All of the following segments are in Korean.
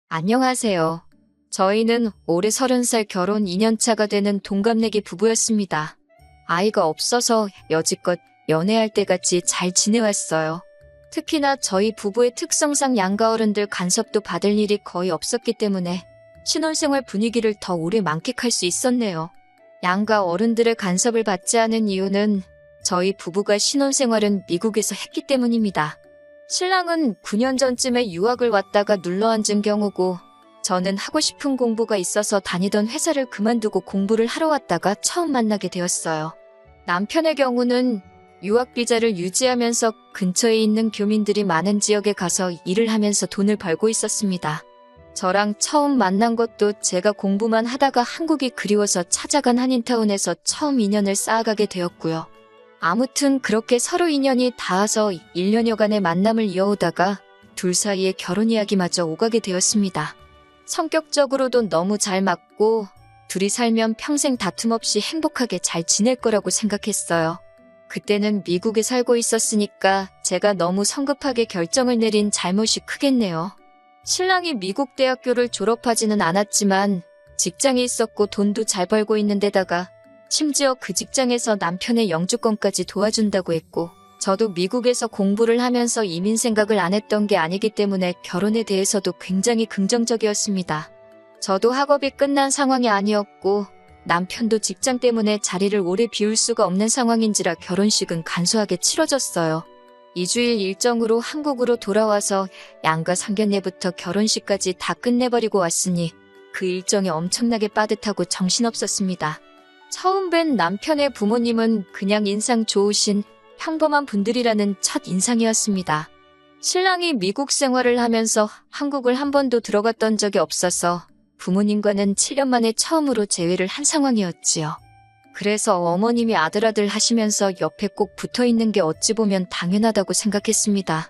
안녕하세요. 저희는 올해 30살 결혼 2년차가 되는 동갑내기 부부였습니다. 아이가 없어서 여지껏 연애할 때같이 잘 지내왔어요. 특히나 저희 부부의 특성상 양가 어른들 간섭도 받을 일이 거의 없었기 때문에 신혼생활 분위기를 더 오래 만끽할 수 있었네요. 양가 어른들의 간섭을 받지 않은 이유는 저희 부부가 신혼생활은 미국에서 했기 때문입니다. 신랑은 9년 전쯤에 유학을 왔다가 눌러앉은 경우고 저는 하고 싶은 공부가 있어서 다니던 회사를 그만두고 공부를 하러 왔다가 처음 만나게 되었어요. 남편의 경우는 유학 비자를 유지하면서 근처에 있는 교민들이 많은 지역에 가서 일을 하면서 돈을 벌고 있었습니다. 저랑 처음 만난 것도 제가 공부만 하다가 한국이 그리워서 찾아간 한인타운에서 처음 인연을 쌓아가게 되었고요. 아무튼 그렇게 서로 인연이 닿아서 1년여간의 만남을 이어오다가 둘 사이에 결혼 이야기마저 오가게 되었습니다. 성격적으로도 너무 잘 맞고 둘이 살면 평생 다툼 없이 행복하게 잘 지낼 거라고 생각했어요. 그때는 미국에 살고 있었으니까 제가 너무 성급하게 결정을 내린 잘못이 크겠네요. 신랑이 미국 대학교를 졸업하지는 않았지만 직장이 있었고 돈도 잘 벌고 있는 데다가 심지어 그 직장에서 남편의 영주권까지 도와준다고 했고 저도 미국에서 공부를 하면서 이민 생각을 안 했던 게 아니기 때문에 결혼에 대해서도 굉장히 긍정적이었습니다. 저도 학업이 끝난 상황이 아니었고 남편도 직장 때문에 자리를 오래 비울 수가 없는 상황인지라 결혼식은 간소하게 치러졌어요. 2주일 일정으로 한국으로 돌아와서 양가 상견례부터 결혼식까지 다 끝내버리고 왔으니 그 일정이 엄청나게 빠듯하고 정신없었습니다. 처음 뵌 남편의 부모님은 그냥 인상 좋으신 평범한 분들이라는 첫 인상이었습니다. 신랑이 미국 생활을 하면서 한국을 한 번도 들어갔던 적이 없어서 부모님과는 7년 만에 처음으로 재회를 한 상황이었지요. 그래서 어머님이 아들 하시면서 옆에 꼭 붙어있는 게 어찌 보면 당연하다고 생각했습니다.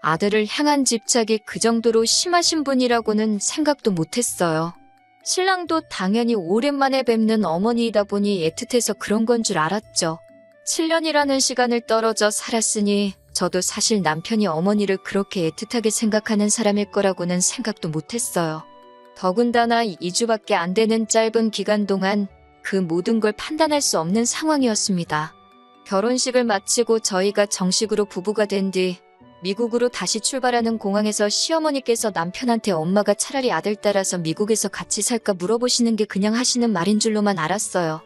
아들을 향한 집착이 그 정도로 심하신 분이라고는 생각도 못했어요. 신랑도 당연히 오랜만에 뵙는 어머니이다 보니 애틋해서 그런 건 줄 알았죠. 7년이라는 시간을 떨어져 살았으니 저도 사실 남편이 어머니를 그렇게 애틋하게 생각하는 사람일 거라고는 생각도 못했어요. 더군다나 2주밖에 안 되는 짧은 기간 동안 그 모든 걸 판단할 수 없는 상황이었습니다. 결혼식을 마치고 저희가 정식으로 부부가 된 뒤 미국으로 다시 출발하는 공항에서 시어머니께서 남편한테 엄마가 차라리 아들 따라서 미국에서 같이 살까 물어보시는 게 그냥 하시는 말인 줄로만 알았어요.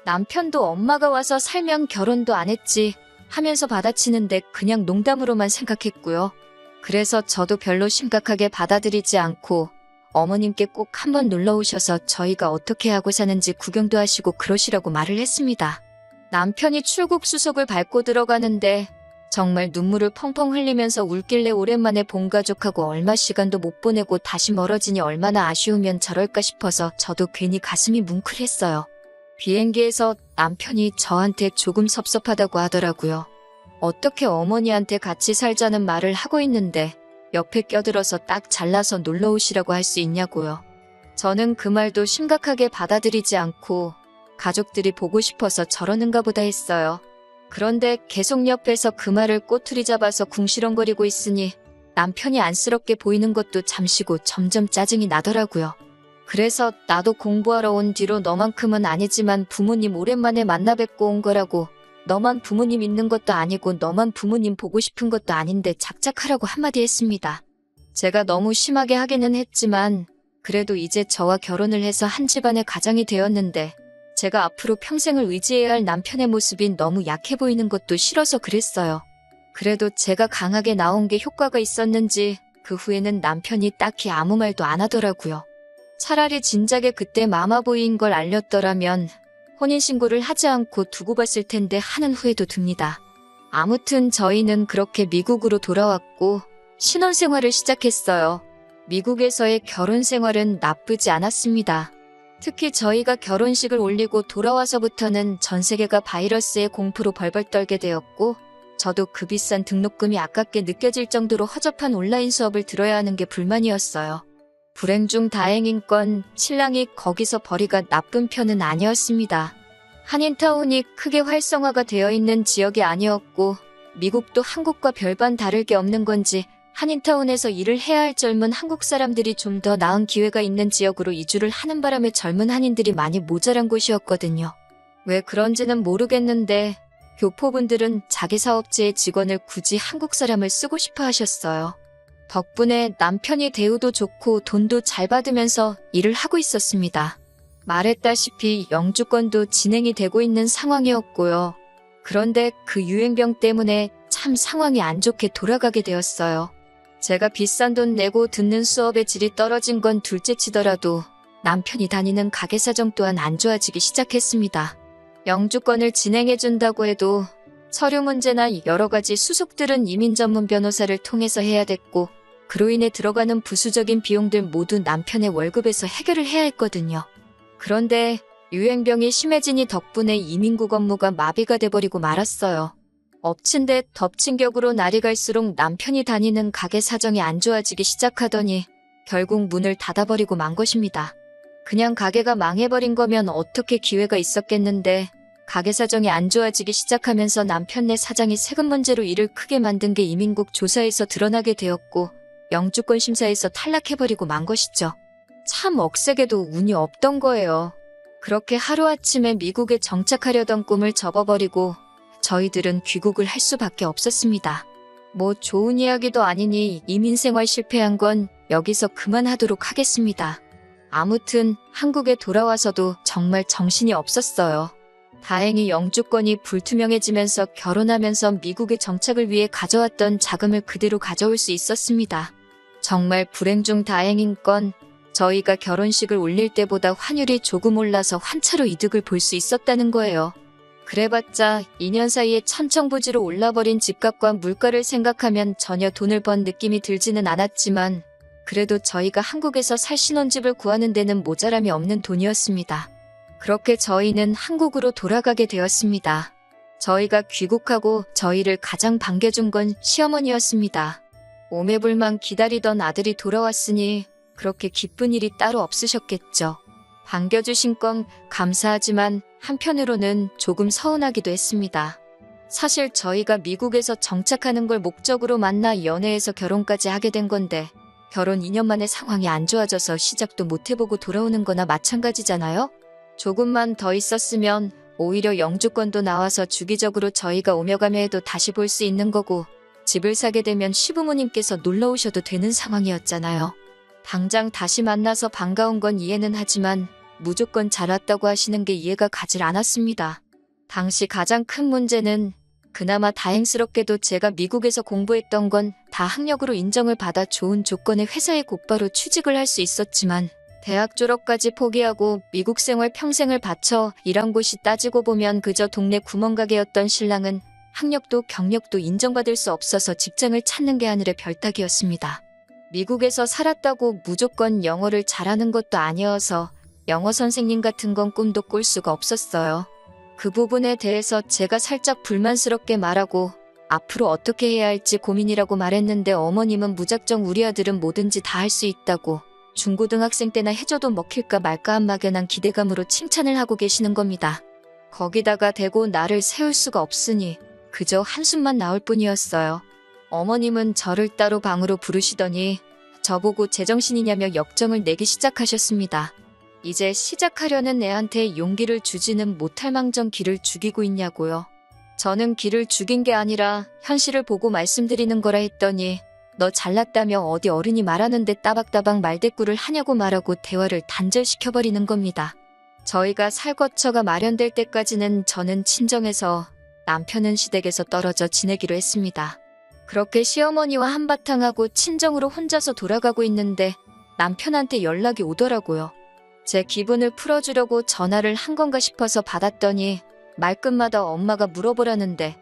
남편도 엄마가 와서 살면 결혼도 안 했지 하면서 받아치는데 그냥 농담으로만 생각했고요. 그래서 저도 별로 심각하게 받아들이지 않고 어머님께 꼭 한번 놀러 오셔서 저희가 어떻게 하고 사는지 구경도 하시고 그러시라고 말을 했습니다. 남편이 출국 수속을 밟고 들어가는데 정말 눈물을 펑펑 흘리면서 울길래 오랜만에 본 가족하고 얼마 시간도 못 보내고 다시 멀어지니 얼마나 아쉬우면 저럴까 싶어서 저도 괜히 가슴이 뭉클했어요. 비행기에서 남편이 저한테 조금 섭섭하다고 하더라고요. 어떻게 어머니한테 같이 살자는 말을 하고 있는데 옆에 껴들어서 딱 잘라서 놀러 오시라고 할 수 있냐고요. 저는 그 말도 심각하게 받아들이지 않고 가족들이 보고 싶어서 저러는가 보다 했어요. 그런데 계속 옆에서 그 말을 꼬투리 잡아서 궁시렁거리고 있으니 남편이 안쓰럽게 보이는 것도 잠시고 점점 짜증이 나더라고요. 그래서 나도 공부하러 온 뒤로 너만큼은 아니지만 부모님 오랜만에 만나 뵙고 온 거라고 너만 부모님 있는 것도 아니고 너만 부모님 보고 싶은 것도 아닌데 작작하라고 한마디 했습니다. 제가 너무 심하게 하기는 했지만 그래도 이제 저와 결혼을 해서 한 집안의 가장이 되었는데 제가 앞으로 평생을 의지해야 할 남편의 모습이 너무 약해 보이는 것도 싫어서 그랬어요. 그래도 제가 강하게 나온 게 효과가 있었는지 그 후에는 남편이 딱히 아무 말도 안 하더라고요. 차라리 진작에 그때 마마보이인 걸 알렸더라면 혼인신고를 하지 않고 두고 봤을 텐데 하는 후회도 듭니다. 아무튼 저희는 그렇게 미국으로 돌아왔고 신혼생활을 시작했어요. 미국에서의 결혼 생활은 나쁘지 않았습니다. 특히 저희가 결혼식을 올리고 돌아와서부터는 전 세계가 바이러스의 공포로 벌벌 떨게 되었고 저도 그 비싼 등록금이 아깝게 느껴질 정도로 허접한 온라인 수업을 들어야 하는 게 불만이었어요. 불행 중 다행인 건 신랑이 거기서 벌이가 나쁜 편은 아니었습니다. 한인타운이 크게 활성화가 되어 있는 지역이 아니었고 미국도 한국과 별반 다를 게 없는 건지 한인타운에서 일을 해야 할 젊은 한국 사람들이 좀 더 나은 기회가 있는 지역으로 이주를 하는 바람에 젊은 한인들이 많이 모자란 곳이었거든요. 왜 그런지는 모르겠는데 교포분들은 자기 사업체의 직원을 굳이 한국 사람을 쓰고 싶어 하셨어요. 덕분에 남편이 대우도 좋고 돈도 잘 받으면서 일을 하고 있었습니다. 말했다시피 영주권도 진행이 되고 있는 상황이었고요. 그런데 그 유행병 때문에 참 상황이 안 좋게 돌아가게 되었어요. 제가 비싼 돈 내고 듣는 수업의 질이 떨어진 건 둘째치더라도 남편이 다니는 가게 사정 또한 안 좋아지기 시작했습니다. 영주권을 진행해준다고 해도 서류 문제나 여러 가지 수속들은 이민 전문 변호사를 통해서 해야 됐고, 그로 인해 들어가는 부수적인 비용들 모두 남편의 월급에서 해결을 해야 했거든요. 그런데 유행병이 심해지니 덕분에 이민국 업무가 마비가 돼버리고 말았어요. 엎친 데 덮친 격으로 날이 갈수록 남편이 다니는 가게 사정이 안 좋아지기 시작하더니 결국 문을 닫아버리고 만 것입니다. 그냥 가게가 망해버린 거면 어떻게 기회가 있었겠는데 가게 사정이 안 좋아지기 시작하면서 남편네 사장이 세금 문제로 일을 크게 만든 게 이민국 조사에서 드러나게 되었고 영주권 심사에서 탈락해버리고 만 것이죠. 참 억세게도 운이 없던 거예요. 그렇게 하루아침에 미국에 정착하려던 꿈을 접어버리고 저희들은 귀국을 할 수밖에 없었습니다. 뭐 좋은 이야기도 아니니 이민 생활 실패한 건 여기서 그만하도록 하겠습니다. 아무튼 한국에 돌아와서도 정말 정신이 없었어요. 다행히 영주권이 불투명해지면서 결혼하면서 미국에 정착을 위해 가져왔던 자금을 그대로 가져올 수 있었습니다. 정말 불행 중 다행인 건 저희가 결혼식을 올릴 때보다 환율이 조금 올라서 환차로 이득을 볼 수 있었다는 거예요. 그래봤자 2년 사이에 천정부지로 올라버린 집값과 물가를 생각하면 전혀 돈을 번 느낌이 들지는 않았지만 그래도 저희가 한국에서 살 신혼집을 구하는 데는 모자람이 없는 돈이었습니다. 그렇게 저희는 한국으로 돌아가게 되었습니다. 저희가 귀국하고 저희를 가장 반겨준 건 시어머니였습니다. 오매불만 기다리던 아들이 돌아왔으니 그렇게 기쁜 일이 따로 없으셨겠죠. 반겨주신 건 감사하지만 한편으로는 조금 서운하기도 했습니다. 사실 저희가 미국에서 정착하는 걸 목적으로 만나 연애해서 결혼까지 하게 된 건데 결혼 2년 만에 상황이 안 좋아져서 시작도 못 해보고 돌아오는 거나 마찬가지잖아요? 조금만 더 있었으면 오히려 영주권도 나와서 주기적으로 저희가 오며 가며 해도 다시 볼 수 있는 거고 집을 사게 되면 시부모님께서 놀러 오셔도 되는 상황이었잖아요. 당장 다시 만나서 반가운 건 이해는 하지만 무조건 잘 왔다고 하시는 게 이해가 가질 않았습니다. 당시 가장 큰 문제는 그나마 다행스럽게도 제가 미국에서 공부했던 건 다 학력으로 인정을 받아 좋은 조건의 회사에 곧바로 취직을 할 수 있었지만 대학 졸업까지 포기하고 미국 생활 평생을 바쳐 일한 곳이 따지고 보면 그저 동네 구멍가게였던 신랑은 학력도 경력도 인정받을 수 없어서 직장을 찾는 게 하늘의 별따기였습니다. 미국에서 살았다고 무조건 영어를 잘하는 것도 아니어서 영어 선생님 같은 건 꿈도 꿀 수가 없었어요. 그 부분에 대해서 제가 살짝 불만스럽게 말하고 앞으로 어떻게 해야 할지 고민이라고 말했는데 어머님은 무작정 우리 아들은 뭐든지 다 할 수 있다고 중고등학생 때나 해줘도 먹힐까 말까 한 막연한 기대감으로 칭찬을 하고 계시는 겁니다. 거기다가 대고 나를 세울 수가 없으니 그저 한숨만 나올 뿐이었어요. 어머님은 저를 따로 방으로 부르시더니 저보고 제정신이냐며 역정을 내기 시작하셨습니다. 이제 시작하려는 애한테 용기를 주지는 못할 망정 기를 죽이고 있냐고요. 저는 기를 죽인 게 아니라 현실을 보고 말씀드리는 거라 했더니 너 잘났다며 어디 어른이 말하는데 따박따박 말대꾸를 하냐고 말하고 대화를 단절시켜버리는 겁니다. 저희가 살 거처가 마련될 때까지는 저는 친정에서 남편은 시댁에서 떨어져 지내기로 했습니다. 그렇게 시어머니와 한바탕 하고 친정으로 혼자서 돌아가고 있는데 남편한테 연락이 오더라고요. 제 기분을 풀어주려고 전화를 한 건가 싶어서 받았더니 말끝마다 엄마가 물어보라는데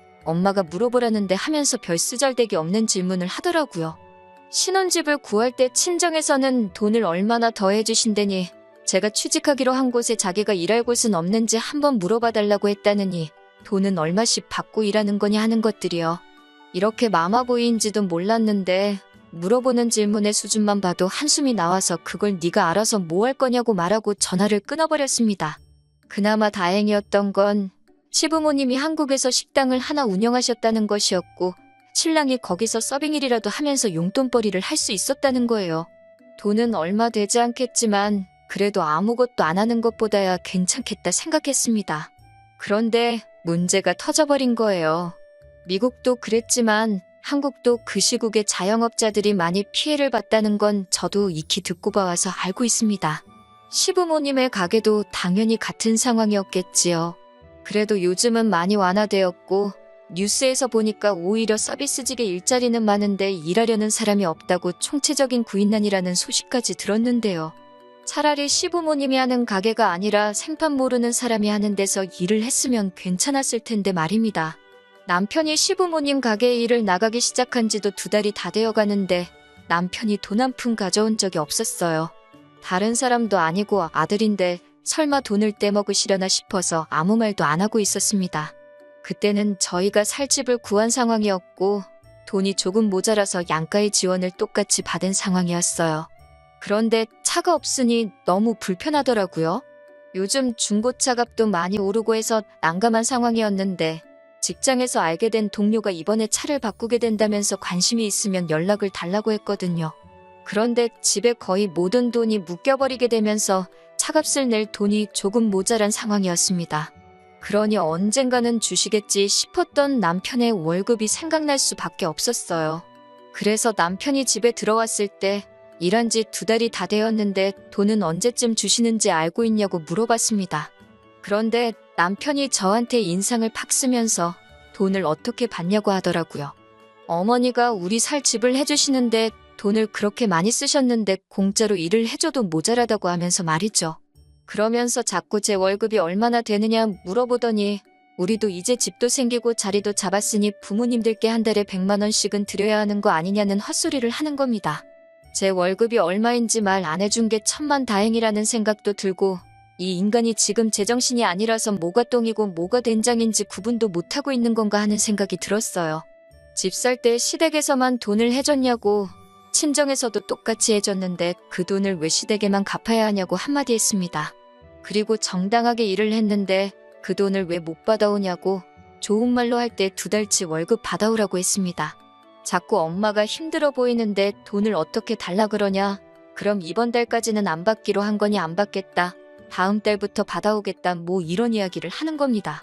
하면서 별 쓰잘데기 없는 질문을 하더라고요. 신혼집을 구할 때 친정에서는 돈을 얼마나 더 해주신다니 제가 취직하기로 한 곳에 자기가 일할 곳은 없는지 한번 물어봐달라고 했다느니 돈은 얼마씩 받고 일하는 거냐 하는 것들이요. 이렇게 마마보이인지도 몰랐는데 물어보는 질문의 수준만 봐도 한숨이 나와서 그걸 네가 알아서 뭐 할 거냐고 말하고 전화를 끊어버렸습니다. 그나마 다행이었던 건 시부모님이 한국에서 식당을 하나 운영하셨다는 것이었고 신랑이 거기서 서빙일이라도 하면서 용돈벌이를 할 수 있었다는 거예요. 돈은 얼마 되지 않겠지만 그래도 아무것도 안 하는 것보다야 괜찮겠다 생각했습니다. 그런데 문제가 터져버린 거예요. 미국도 그랬지만 한국도 그 시국에 자영업자들이 많이 피해를 봤다는 건 저도 익히 듣고 봐와서 알고 있습니다. 시부모님의 가게도 당연히 같은 상황이었겠지요. 그래도 요즘은 많이 완화되었고 뉴스에서 보니까 오히려 서비스직의 일자리는 많은데 일하려는 사람이 없다고 총체적인 구인난이라는 소식까지 들었는데요. 차라리 시부모님이 하는 가게가 아니라 생판 모르는 사람이 하는 데서 일을 했으면 괜찮았을 텐데 말입니다. 남편이 시부모님 가게에 일을 나가기 시작한 지도 2달이 다 되어 가는데 남편이 돈 한 푼 가져온 적이 없었어요. 다른 사람도 아니고 아들인데 설마 돈을 떼먹으시려나 싶어서 아무 말도 안 하고 있었습니다. 그때는 저희가 살 집을 구한 상황이었고 돈이 조금 모자라서 양가의 지원을 똑같이 받은 상황이었어요. 그런데 차가 없으니 너무 불편하더라고요. 요즘 중고차 값도 많이 오르고 해서 난감한 상황이었는데 직장에서 알게 된 동료가 이번에 차를 바꾸게 된다면서 관심이 있으면 연락을 달라고 했거든요. 그런데 집에 거의 모든 돈이 묶여버리게 되면서 차값을 낼 돈이 조금 모자란 상황이었습니다. 그러니 언젠가는 주시겠지 싶었던 남편의 월급이 생각날 수밖에 없었어요. 그래서 남편이 집에 들어왔을 때 일한 지 2달이 다 되었는데 돈은 언제쯤 주시는지 알고 있냐고 물어봤습니다. 그런데 남편이 저한테 인상을 팍 쓰면서 돈을 어떻게 받냐고 하더라고요. 어머니가 우리 살 집을 해주시는데 돈을 그렇게 많이 쓰셨는데 공짜로 일을 해줘도 모자라다고 하면서 말이죠. 그러면서 자꾸 제 월급이 얼마나 되느냐 물어보더니 우리도 이제 집도 생기고 자리도 잡았으니 부모님들께 한 달에 100만 원씩은 드려야 하는 거 아니냐는 헛소리를 하는 겁니다. 제 월급이 얼마인지 말 안 해준 게 천만다행이라는 생각도 들고 이 인간이 지금 제정신이 아니라서 뭐가 똥이고 뭐가 된장인지 구분도 못하고 있는 건가 하는 생각이 들었어요. 집 살 때 시댁에서만 돈을 해줬냐고 친정에서도 똑같이 해줬는데 그 돈을 왜 시댁에만 갚아야 하냐고 한마디 했습니다. 그리고 정당하게 일을 했는데 그 돈을 왜 못 받아오냐고 좋은 말로 할 때 2달치 월급 받아오라고 했습니다. 자꾸 엄마가 힘들어 보이는데 돈을 어떻게 달라 그러냐. 그럼 이번 달까지는 안 받기로 한 거니 안 받겠다. 다음 달부터 받아오겠다. 뭐 이런 이야기를 하는 겁니다.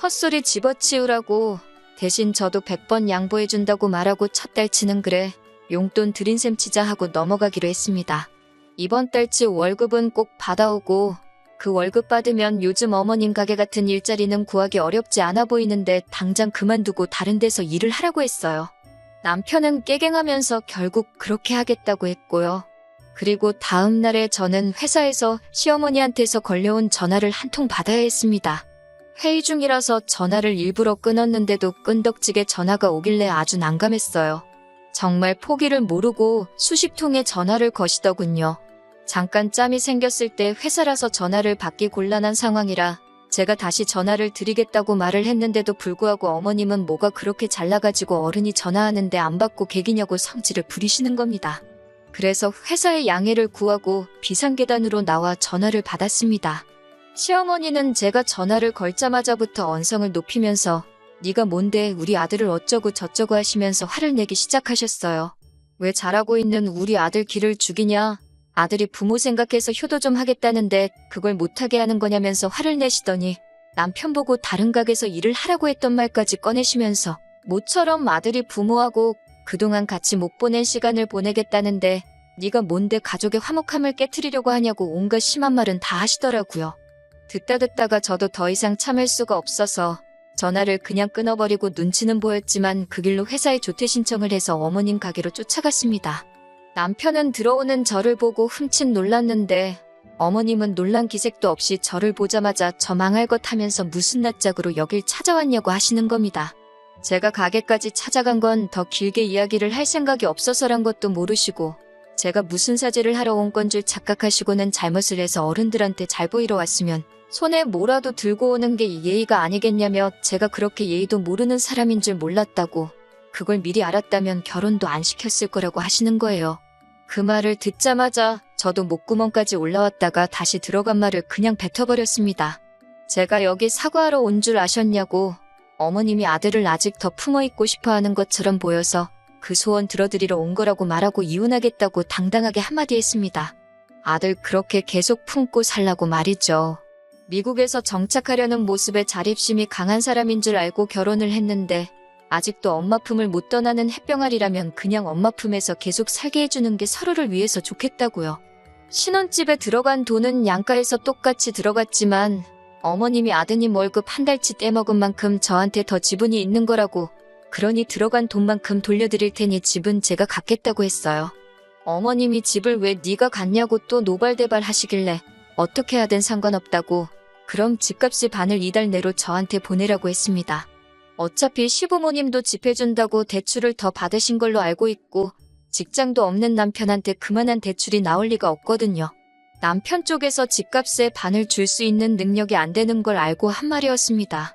헛소리 집어치우라고 대신 저도 100번 양보해준다고 말하고 첫 달치는 그래 용돈 드린 셈 치자 하고 넘어가기로 했습니다. 이번 달치 월급은 꼭 받아오고 그 월급 받으면 요즘 어머님 가게 같은 일자리는 구하기 어렵지 않아 보이는데 당장 그만두고 다른 데서 일을 하라고 했어요. 남편은 깨갱하면서 결국 그렇게 하겠다고 했고요. 그리고 다음 날에 저는 회사에서 시어머니한테서 걸려온 전화를 한 통 받아야 했습니다. 회의 중이라서 전화를 일부러 끊었는데도 끈덕지게 전화가 오길래 아주 난감했어요. 정말 포기를 모르고 수십 통의 전화를 거시더군요. 잠깐 짬이 생겼을 때 회사라서 전화를 받기 곤란한 상황이라 제가 다시 전화를 드리겠다고 말을 했는데도 불구하고 어머님은 뭐가 그렇게 잘나가지고 어른이 전화하는데 안 받고 개기냐고 성질을 부리시는 겁니다. 그래서 회사에 양해를 구하고 비상계단으로 나와 전화를 받았습니다. 시어머니는 제가 전화를 걸자마자부터 언성을 높이면서 네가 뭔데 우리 아들을 어쩌고 저쩌고 하시면서 화를 내기 시작하셨어요. 왜 잘하고 있는 우리 아들 기를 죽이냐. 아들이 부모 생각해서 효도 좀 하겠다는데 그걸 못하게 하는 거냐면서 화를 내시더니 남편 보고 다른 가게에서 일을 하라고 했던 말까지 꺼내시면서 모처럼 아들이 부모하고 그동안 같이 못 보낸 시간을 보내겠다는데 네가 뭔데 가족의 화목함을 깨트리려고 하냐고 온갖 심한 말은 다 하시더라고요. 듣다가 저도 더 이상 참을 수가 없어서 전화를 그냥 끊어버리고 눈치는 보였지만 그 길로 회사에 조퇴 신청을 해서 어머님 가게로 쫓아갔습니다. 남편은 들어오는 저를 보고 흠칫 놀랐는데 어머님은 놀란 기색도 없이 저를 보자마자 저 망할 것 하면서 무슨 낯짝으로 여길 찾아왔냐고 하시는 겁니다. 제가 가게까지 찾아간 건 더 길게 이야기를 할 생각이 없어서란 것도 모르시고 제가 무슨 사죄를 하러 온 건 줄 착각하시고는 잘못을 해서 어른들한테 잘 보이러 왔으면 손에 뭐라도 들고 오는 게 예의가 아니겠냐며 제가 그렇게 예의도 모르는 사람인 줄 몰랐다고 그걸 미리 알았다면 결혼도 안 시켰을 거라고 하시는 거예요. 그 말을 듣자마자 저도 목구멍까지 올라왔다가 다시 들어간 말을 그냥 뱉어버렸습니다. 제가 여기 사과하러 온 줄 아셨냐고 어머님이 아들을 아직 더 품어있고 싶어하는 것처럼 보여서 그 소원 들어드리러 온 거라고 말하고 이혼하겠다고 당당하게 한마디 했습니다. 아들 그렇게 계속 품고 살라고 말이죠. 미국에서 정착하려는 모습에 자립심이 강한 사람인 줄 알고 결혼을 했는데 아직도 엄마 품을 못 떠나는 햇병아리라면 그냥 엄마 품에서 계속 살게 해주는 게 서로를 위해서 좋겠다고요. 신혼집에 들어간 돈은 양가에서 똑같이 들어갔지만 어머님이 아드님 월급 한 달치 떼먹은 만큼 저한테 더 지분이 있는 거라고, 그러니 들어간 돈만큼 돌려드릴 테니 집은 제가 갖겠다고 했어요. 어머님이 집을 왜 네가 갖냐고 또 노발대발 하시길래 어떻게 하든 상관없다고, 그럼 집값의 반을 이달 내로 저한테 보내라고 했습니다. 어차피 시부모님도 집 해준다고 대출을 더 받으신 걸로 알고 있고 직장도 없는 남편한테 그만한 대출이 나올 리가 없거든요. 남편 쪽에서 집값의 반을 줄 수 있는 능력이 안 되는 걸 알고 한 말이었습니다.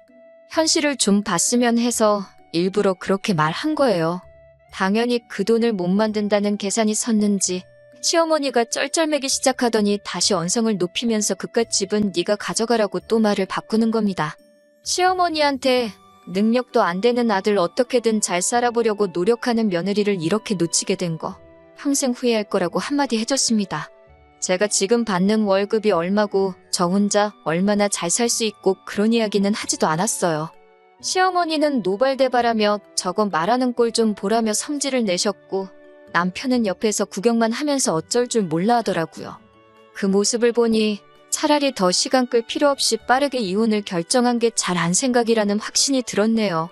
현실을 좀 봤으면 해서 일부러 그렇게 말한 거예요. 당연히 그 돈을 못 만든다는 계산이 섰는지 시어머니가 쩔쩔매기 시작하더니 다시 언성을 높이면서 그깟 집은 네가 가져가라고 또 말을 바꾸는 겁니다. 시어머니한테 능력도 안 되는 아들 어떻게든 잘 살아보려고 노력하는 며느리를 이렇게 놓치게 된 거 평생 후회할 거라고 한마디 해줬습니다. 제가 지금 받는 월급이 얼마고 저 혼자 얼마나 잘 살 수 있고 그런 이야기는 하지도 않았어요. 시어머니는 노발대발하며 저거 말하는 꼴 좀 보라며 성질을 내셨고 남편은 옆에서 구경만 하면서 어쩔 줄 몰라 하더라고요. 그 모습을 보니 차라리 더 시간 끌 필요 없이 빠르게 이혼을 결정한 게 잘한 생각이라는 확신이 들었네요.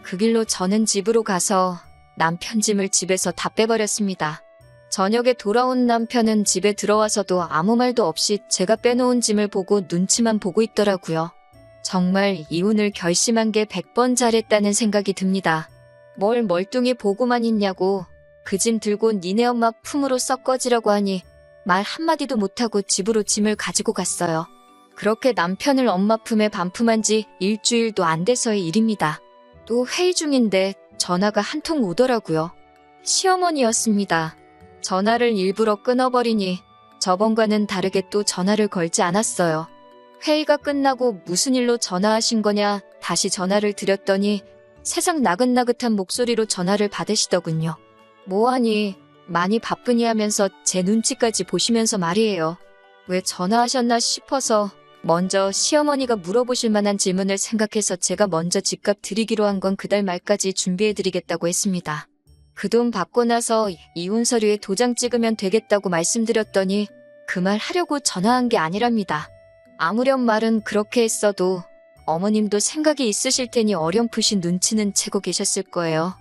그 길로 저는 집으로 가서 남편 짐을 집에서 다 빼버렸습니다. 저녁에 돌아온 남편은 집에 들어와서도 아무 말도 없이 제가 빼놓은 짐을 보고 눈치만 보고 있더라고요. 정말 이혼을 결심한 게 100번 잘했다는 생각이 듭니다. 뭘 멀뚱히 보고만 있냐고, 그 짐 들고 니네 엄마 품으로 썩 꺼지라고 하니 말 한마디도 못하고 집으로 짐을 가지고 갔어요. 그렇게 남편을 엄마 품에 반품한 지 일주일도 안 돼서의 일입니다. 또 회의 중인데 전화가 한 통 오더라고요. 시어머니였습니다. 전화를 일부러 끊어버리니 저번과는 다르게 또 전화를 걸지 않았어요. 회의가 끝나고 무슨 일로 전화하신 거냐 다시 전화를 드렸더니 세상 나긋나긋한 목소리로 전화를 받으시더군요. 뭐하니? 많이 바쁘니 하면서 제 눈치까지 보시면서 말이에요. 왜 전화하셨나 싶어서 먼저 시어머니가 물어보실 만한 질문을 생각해서 제가 먼저 집값 드리기로 한 건 그달 말까지 준비해드리겠다고 했습니다. 그 돈 받고 나서 이혼 서류에 도장 찍으면 되겠다고 말씀드렸더니 그 말 하려고 전화한 게 아니랍니다. 아무렴 말은 그렇게 했어도 어머님도 생각이 있으실 테니 어렴풋이 눈치는 채고 계셨을 거예요.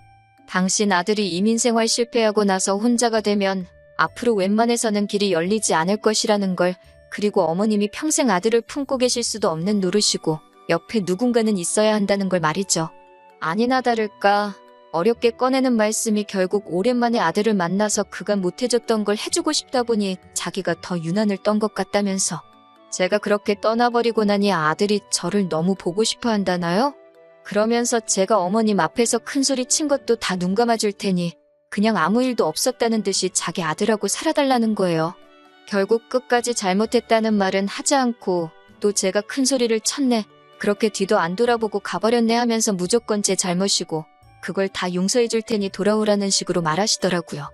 당신 아들이 이민생활 실패하고 나서 혼자가 되면 앞으로 웬만해서는 길이 열리지 않을 것이라는 걸, 그리고 어머님이 평생 아들을 품고 계실 수도 없는 노릇이고 옆에 누군가는 있어야 한다는 걸 말이죠. 아니나 다를까 어렵게 꺼내는 말씀이 결국 오랜만에 아들을 만나서 그간 못해줬던 걸 해주고 싶다 보니 자기가 더 유난을 떤 것 같다면서. 제가 그렇게 떠나버리고 나니 아들이 저를 너무 보고 싶어 한다나요? 그러면서 제가 어머님 앞에서 큰소리 친 것도 다 눈 감아줄 테니 그냥 아무 일도 없었다는 듯이 자기 아들하고 살아달라는 거예요. 결국 끝까지 잘못했다는 말은 하지 않고 또 제가 큰소리를 쳤네, 그렇게 뒤도 안 돌아보고 가버렸네 하면서 무조건 제 잘못이고 그걸 다 용서해줄 테니 돌아오라는 식으로 말하시더라고요.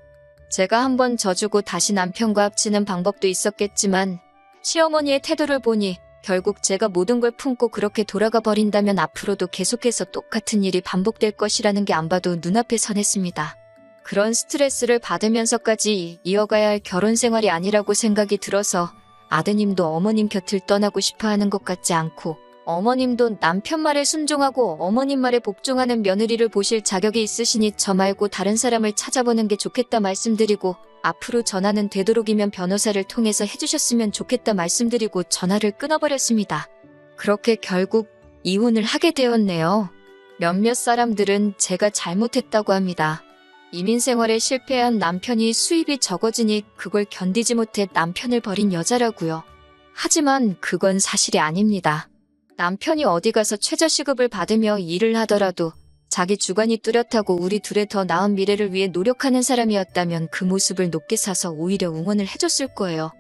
제가 한번 져주고 다시 남편과 합치는 방법도 있었겠지만 시어머니의 태도를 보니 결국 제가 모든 걸 품고 그렇게 돌아가 버린다면 앞으로도 계속해서 똑같은 일이 반복될 것이라는 게 안 봐도 눈앞에 선했습니다. 그런 스트레스를 받으면서까지 이어가야 할 결혼 생활이 아니라고 생각이 들어서 아드님도 어머님 곁을 떠나고 싶어하는 것 같지 않고 어머님도 남편 말에 순종하고 어머님 말에 복종하는 며느리를 보실 자격이 있으시니 저 말고 다른 사람을 찾아보는 게 좋겠다 말씀드리고 앞으로 전화는 되도록이면 변호사를 통해서 해주셨으면 좋겠다 말씀드리고 전화를 끊어버렸습니다. 그렇게 결국 이혼을 하게 되었네요. 몇몇 사람들은 제가 잘못했다고 합니다. 이민 생활에 실패한 남편이 수입이 적어지니 그걸 견디지 못해 남편을 버린 여자라고요. 하지만 그건 사실이 아닙니다. 남편이 어디 가서 최저시급을 받으며 일을 하더라도 자기 주관이 뚜렷하고 우리 둘의 더 나은 미래를 위해 노력하는 사람이었다면 그 모습을 높게 사서 오히려 응원을 해줬을 거예요.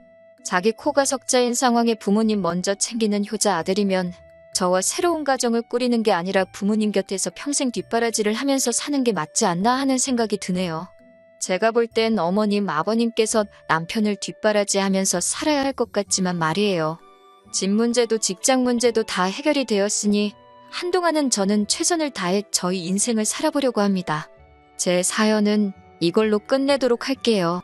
자기 코가 석자인 상황에 부모님 먼저 챙기는 효자 아들이면 저와 새로운 가정을 꾸리는 게 아니라 부모님 곁에서 평생 뒷바라지를 하면서 사는 게 맞지 않나 하는 생각이 드네요. 제가 볼 땐 어머님, 아버님께서 남편을 뒷바라지하면서 살아야 할 것 같지만 말이에요. 집 문제도 직장 문제도 다 해결이 되었으니 한동안은 저는 최선을 다해 저희 인생을 살아보려고 합니다. 제 사연은 이걸로 끝내도록 할게요.